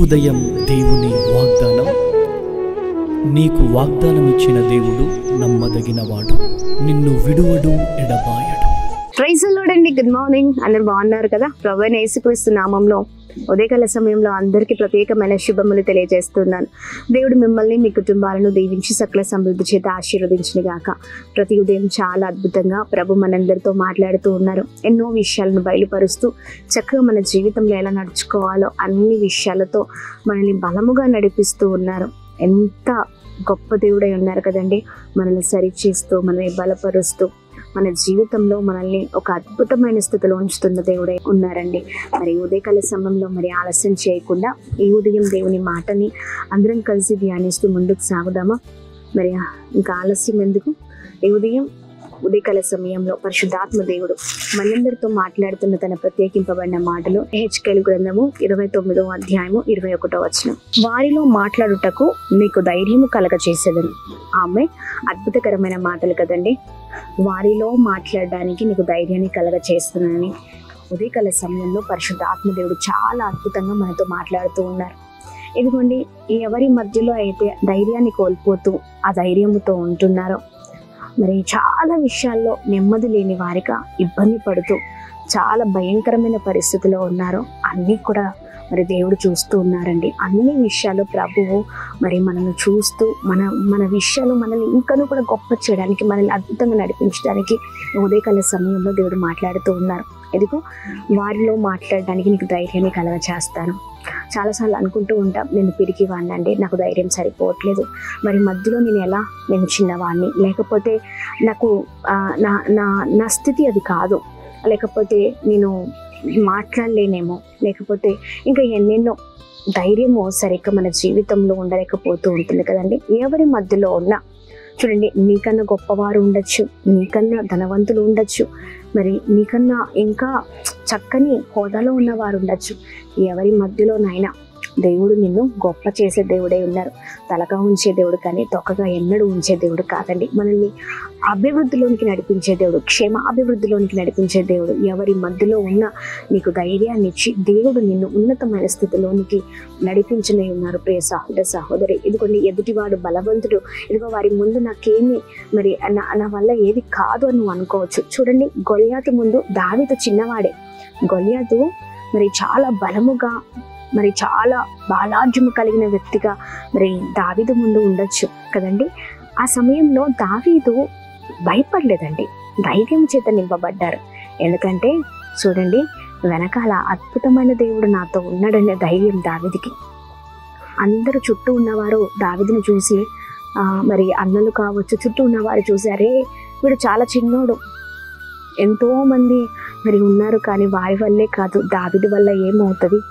ఉదయం దేవుని వాగ్దానం. నీకు వాగ్దానం ఇచ్చిన దేవుడు నమ్మదగినవాడు, నిన్ను విడువడు, ఎడబాయడు. ప్రైజ్ ది లార్డ్ అండి. Good morning. అందరు బాగున్నారు కదా? ప్రభువైన యేసుక్రీస్తు నామంలో ఉదయకాల సమయంలో అందరికీ ప్రత్యేకమైన శుభములు తెలియజేస్తున్నాను. దేవుడు మిమ్మల్ని, మీ కుటుంబాలను దీవించి సకల సమృద్ధి చేత ఆశీర్వదించిన గాక. ప్రతి ఉదయం చాలా అద్భుతంగా ప్రభు మనందరితో మాట్లాడుతూ ఉన్నారు. ఎన్నో విషయాలను బయలుపరుస్తూ చక్కగా మన జీవితంలో ఎలా నడుచుకోవాలో అన్ని విషయాలతో మనల్ని బలముగా నడిపిస్తూ ఉన్నారు. ఎంత గొప్ప దేవుడై ఉన్నారు కదండి. మనల్ని సరిచేస్తూ, మనల్ని బలపరుస్తూ, మన జీవితంలో మనల్ని ఒక అద్భుతమైన స్థితిలో ఉంచుతున్న దేవుడే ఉన్నారండి. మరి ఉదయకాల సమయంలో మరి ఆలస్యం చేయకుండా ఈ ఉదయం దేవుని మాటని అందరం కలిసి ధ్యానిస్తూ ముందుకు సాగుదామా? మరి ఇంకా ఆలస్యం ఎందుకు? ఈ ఉదయకాల సమయంలో పరిశుద్ధాత్మ దేవుడు మనందరితో మాట్లాడుతున్న తన ప్రత్యేకింపబడిన మాటలు హెచ్కేలు గ్రంథము 29వ అధ్యాయము 21వ వచనం. వారిలో మాట్లాడుటకు నీకు ధైర్యము కలగచేసేదను. ఆమె అద్భుతకరమైన మాటలు కదండి. వారిలో మాట్లాడడానికి నీకు ధైర్యాన్ని కలగచేస్తున్నానని ఉదయకాల సమయంలో పరిశుద్ధాత్మ దేవుడు చాలా అద్భుతంగా మనతో మాట్లాడుతూ ఉన్నారు. ఇదిగోండి, ఎవరి మధ్యలో అయితే ధైర్యాన్ని కోల్పోతూ అధైర్యముతో ఉంటున్నారో, మరి చాలా విషయాల్లో నెమ్మది లేని వారిగా ఇబ్బంది పడుతూ చాలా భయంకరమైన పరిస్థితిలో ఉన్నారో అన్నీ కూడా మరి దేవుడు చూస్తూ ఉన్నారండి. అన్ని విషయాలు ప్రభువు మరి మనల్ని చూస్తూ మన విషయాలు మనల్ని ఇంకనూ కూడా గొప్ప చేయడానికి, మనల్ని అద్భుతంగా నడిపించడానికి ఉదయకాల సమయంలో దేవుడు మాట్లాడుతూ ఉన్నారు. ఎదుగు వారిలో మాట్లాడడానికి నీకు ధైర్యాన్ని కలగచేస్తాను. చాలాసార్లు అనుకుంటూ ఉంటాం, నేను పిరికి వాడినండి, నాకు ధైర్యం సరిపోవట్లేదు, మరి మధ్యలో నేను చిన్నవాడిని, లేకపోతే నాకు నా స్థితి అది కాదు, లేకపోతే నేను మాట్లాడలేనేమో, లేకపోతే ఇంకా ఎన్నెన్నో ధైర్యము సరిగ్గా మన జీవితంలో ఉండలేకపోతూ ఉంటుంది కదండి. ఎవరి మధ్యలో ఉన్నా చూడండి, నీకన్నా గొప్పవారు ఉండొచ్చు, నీకన్నా ధనవంతులు ఉండొచ్చు, మరి నీకన్నా ఇంకా చక్కని హోదాలో ఉన్నవారు ఉండొచ్చు. ఎవరి మధ్యలోనైనా దేవుడు నిన్ను గొప్ప చేసే దేవుడే ఉన్నారు. తలగా ఉంచే దేవుడు కానీ తొక్కగా ఎన్నడూ ఉంచే దేవుడు కాదండి. మనల్ని అభివృద్ధిలోనికి నడిపించే దేవుడు, క్షేమాభివృద్ధిలోనికి నడిపించే దేవుడు. ఎవరి మధ్యలో ఉన్న నీకు ధైర్యాన్ని ఇచ్చి దేవుడు నిన్ను ఉన్నతమైన స్థితిలోనికి నడిపించనే ఉన్నారు. ప్రియ సహోదర సహోదరి, ఇదిగోండి, ఎదుటివాడు బలవంతుడు, ఇదిగో వారి ముందు నాకేమి మరి నా వల్ల ఏది కాదు అని నువ్వు అనుకోవచ్చు. చూడండి, గొల్యాతు ముందు దావీదు చిన్నవాడే. గొల్యాతు మరి చాలా బలముగా, మరి చాలా బాలార్జము కలిగిన వ్యక్తిగా మరి దావీదు ముందు ఉండొచ్చు కదండి. ఆ సమయంలో దావీదు భయపడలేదండి, ధైర్యం చేత నింపబడ్డారు. ఎందుకంటే చూడండి, వెనకాల అద్భుతమైన దేవుడు నాతో ఉన్నాడనే ధైర్యం దావీదుకి. అందరూ చుట్టూ ఉన్నవారు దావీదును చూసి, మరి అన్నలు కావచ్చు, చుట్టూ ఉన్నవారు చూసి, అరే వీడు చాలా చిన్నోడు, ఎంతో మంది మరి ఉన్నారు కానీ వారి వల్లే కాదు, దావీదు వల్ల ఏమవుతుంది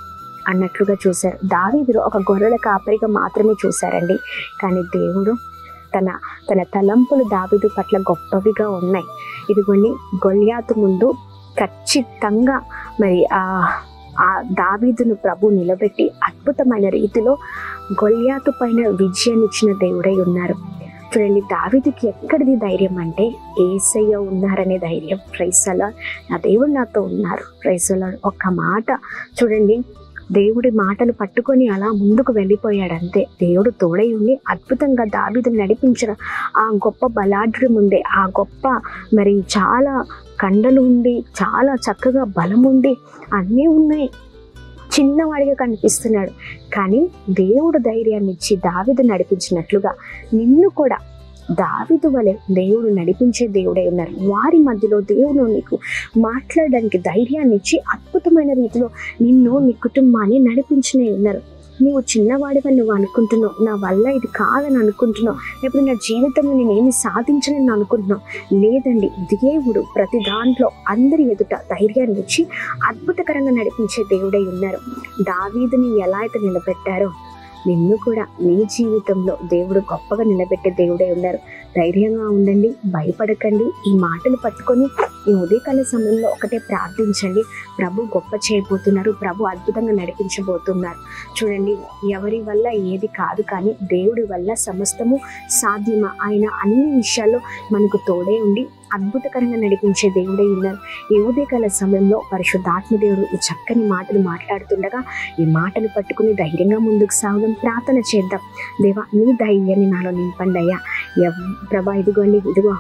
అన్నట్లుగా చూశారు. దావీదును ఒక గొర్రెల కాపరిగా మాత్రమే చూశారండి. కానీ దేవుడు తన తలంపులు దావీదు పట్ల గొప్పవిగా ఉన్నాయి. ఇదిగోని గొల్యాతు ముందు ఖచ్చితంగా మరి ఆ దావీదును ప్రభు నిలబెట్టి అద్భుతమైన రీతిలో గొల్యాతు పైన విజయాన్ని ఇచ్చిన దేవుడై ఉన్నారు. చూడండి, దావీదుకి ఎక్కడిది ధైర్యం అంటే యేసయ్య ఉన్నారనే ధైర్యం. ప్రైజ్ ది లార్డ్, నా దేవుడు నాతో ఉన్నారు. Praise the lord. ఒక్క మాట చూడండి, దేవుడి మాటలు పట్టుకొని అలా ముందుకు వెళ్ళిపోయాడంతే. దేవుడు తోడై ఉండి అద్భుతంగా దావీదుని నడిపించిన ఆ గొప్ప బలాఢ్యుడి ముందే, ఆ గొప్ప మరి చాలా కండలు ఉండి, చాలా చక్కగా బలముండి, అన్నీ ఉన్నాయి, చిన్నవాడిగా కనిపిస్తున్నాడు. కానీ దేవుడు ధైర్యాన్ని ఇచ్చి దావీదు నడిపించినట్లుగా నిన్ను కూడా దావీదు వలె దేవుడు నడిపించే దేవుడై ఉన్నారు. వారి మధ్యలో దేవుడు నీకు మాట్లాడడానికి ధైర్యాన్ని ఇచ్చి అద్భుతమైన రీతిలో నిన్ను, నీ కుటుంబాన్ని నడిపించనే ఉన్నారు. నీవు చిన్నవాడివని నువ్వు అనుకుంటున్నావు, నా వల్ల ఇది కాదని అనుకుంటున్నావు, లేకపోతే నా జీవితంలో నేనేమి సాధించనని అనుకుంటున్నావు. లేదండి, దేవుడు ప్రతి దాంట్లో అందరి ఎదుట ధైర్యాన్ని ఇచ్చి అద్భుతకరంగా నడిపించే దేవుడై ఉన్నారు. దావీదుని ఎలా అయితే నిలబెట్టారో నిన్ను కూడా నీ జీవితంలో దేవుడు గొప్పగా నిలబెట్టే దేవుడై ఉన్నారు. ధైర్యంగా ఉండండి, భయపడకండి. ఈ మాటలు పట్టుకొని ఈ ఉదయకాల సమయంలో ఒకటే ప్రార్థించండి. ప్రభు గొప్ప చేయబోతున్నారు, ప్రభు అద్భుతంగా నడిపించబోతున్నారు. చూడండి, ఎవరి వల్ల ఏది కాదు, కానీ దేవుడి వల్ల సమస్తము సాధ్యమా. ఆయన అన్ని విషయాల్లో మనకు తోడే ఉండి అద్భుతకరంగా నడిపించే దేవుడే ఉన్నారు. ఈ ఉదయకాల సమయంలో పరిశుద్ధాత్మ దేవుడు ఈ చక్కని మాటలు మాట్లాడుతుండగా ఈ మాటలు పట్టుకుని ధైర్యంగా ముందుకు సాగుదాం, ప్రార్థన చేద్దాం. దేవా, నీ ధైర్యాన్ని నాలో నింపండి అయ్యా. ప్రభా, ఇదిగో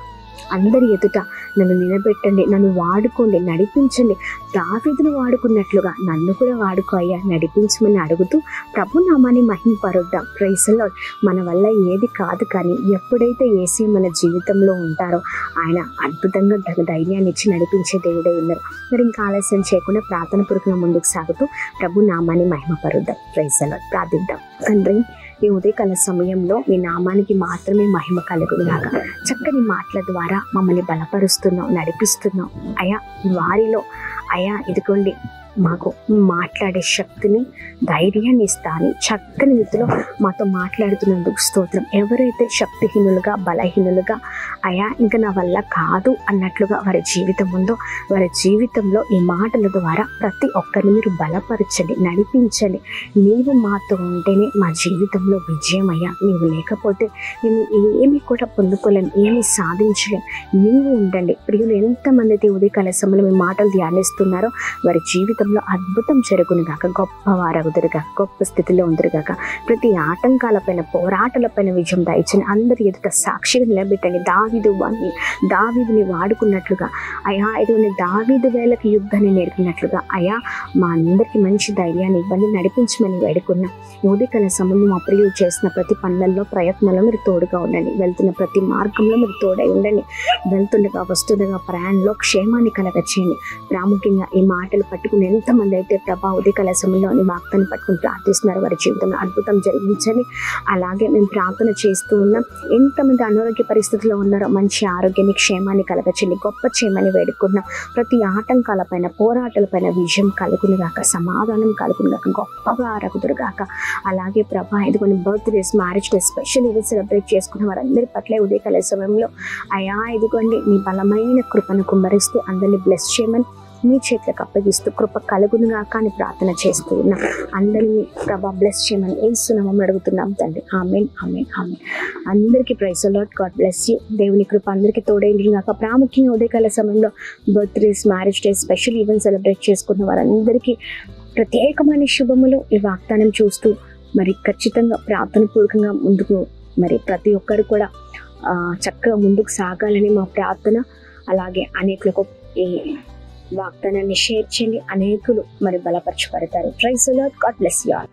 అందరి ఎదుట నన్ను నిలబెట్టండి, నన్ను వాడుకోండి, నడిపించండి. దావీదును వాడుకున్నట్లుగా నన్ను కూడా వాడుకో అయ్యా, నడిపించమని అడుగుతూ ప్రభు నామాన్ని మహిమపరుద్దాం. Praise the lord. మన వల్ల ఏది కాదు, కానీ ఎప్పుడైతే యేసే మన జీవితంలో ఉంటారో ఆయన అద్భుతంగా తన ధైర్యాన్ని ఇచ్చి నడిపించే దేవుడే ఉన్నారు. మరి ఇంకా ఆలస్యం చేయకుండా ప్రార్థన పూర్వకంగా ముందుకు సాగుతూ ప్రభు నామాన్ని మహిమపరుద్దాం. Praise the lord. ప్రార్థిద్దాం. తండ్రి, ఈ ఉదయకాల సమయంలో మీ నామానికి మాత్రమే మహిమ కలుగునుగాక. చక్కని మాటల ద్వారా మమ్మల్ని బలపరుస్తున్నాం, నడిపిస్తున్నాం అయా. వారిలో అయా ఇదిగోండి మాకు మాట్లాడే శక్తిని, ధైర్యాన్ని ఇస్తా అని చక్కని రీతిలో మాతో మాట్లాడుతున్నందుకు స్తోత్రం. ఎవరైతే శక్తిహీనులుగా, బలహీనులుగా అయా ఇంకా నా వల్ల కాదు అన్నట్లుగా వారి జీవితం ఉందో, వారి జీవితంలో ఈ మాటల ద్వారా ప్రతి ఒక్కరిని మీరు బలపరచండి, నడిపించండి. నీవు మాతో ఉంటేనే మా జీవితంలో విజయం అయ్యా. నీవు లేకపోతే మేము ఏమి కూడా పొందుకోలేం, ఏమి సాధించలేం. నీవు ఉండండి. ప్రియులు ఎంతమంది అయితే ఉదయకాల సమయంలో మీ మాటలు ధ్యానిస్తున్నారో వారి జీవితంలో అద్భుతం జరుగునుగాక, గొప్పవారగుదురుగాక, గొప్ప స్థితిలో ఉందరుగాక. ప్రతి ఆటంకాలపైన, పోరాటాలపైన విజయం దయచని అందరి ఎదుట సాక్షిగా నిలబెట్టండి. దావీదుని వాడుకున్నట్లుగా అయా, ఇదిగోని దావీదు వేళకి యుద్ధాన్ని నేర్పినట్లుగా అయా మా అందరికీ మంచి ధైర్యాన్ని ఇవ్వండి, నడిపించమని వేడుకున్నాం. ఉదయకాల సమయంలో మా ప్రియులు చేసిన ప్రతి పనులలో, ప్రయత్నంలో మీరు తోడుగా ఉండండి. వెళ్తున్న ప్రతి మార్గంలో మీరు తోడై ఉండండి. వెళ్తుండగా, వస్తుండగా ప్రయాణంలో క్షేమాన్ని కలగచేయండి. ప్రాముఖ్యంగా ఈ మాటలు పట్టుకుని ఎంతమంది అయితే ప్రభా ఉదయకాల సమయంలో నీ వాగ్దాన్ని పట్టుకుని ప్రార్థిస్తున్నారు, వారి జీవితంలో అద్భుతం జరిగించండి. అలాగే మేము ప్రార్థన చేస్తూ ఉన్నాం. ఎంతమంది అనారోగ్య పరిస్థితుల్లో ఉన్నారో మంచి ఆరోగ్యాన్ని, క్షేమాన్ని కలగచేయండి. గొప్ప చేయమని వేడుకున్నాం. ప్రతి ఆటంకాలపైన, పోరాటాలపైన విజయం కలుగునుగాక, సమాధానం కలుగునుగాక, గొప్పగా అరగుదురుగాక. అలాగే ప్రభా ఇదిగోని birthdays, marriage days, special events celebrate చేసుకున్న వారందరి పట్ల ఉదయకాల సమయంలో అయా ఇదిగోండి నీ బలమైన కృపను కుమ్మరిస్తూ అందరినీ బ్లెస్ చేయమని మీ చేతులకు అప్పగిస్తూ కృప కలుగునుగాక అని ప్రార్థన చేస్తూ ఉన్నాం. అందరినీ ప్రభా బ్లెస్ చేయమని యేసు నామములో అడుగుతున్నాం తండ్రి. ఆమేన్, ఆమేన్, ఆమేన్. అందరికీ praise the lord. God bless you. దేవుని కృప అందరికీ తోడైండుగాక. ప్రాముఖ్యంగా ఉదయకాల సమయంలో birthdays, marriage days, special events celebrate చేసుకున్న వారందరికీ ప్రత్యేకమైన శుభములు ఈ వాగ్దానం చూస్తూ మరి ఖచ్చితంగా ప్రార్థన పూర్వకంగా ముందుకు మరి ప్రతి ఒక్కరు కూడా చక్కగా ముందుకు సాగాలని మా ప్రార్థన. అలాగే అనేకులకు ఈ వాగ్దానాన్ని షేర్ చేయండి, అనేకులు మరి బలపరచబడతారు. Praise the lord. God bless you all.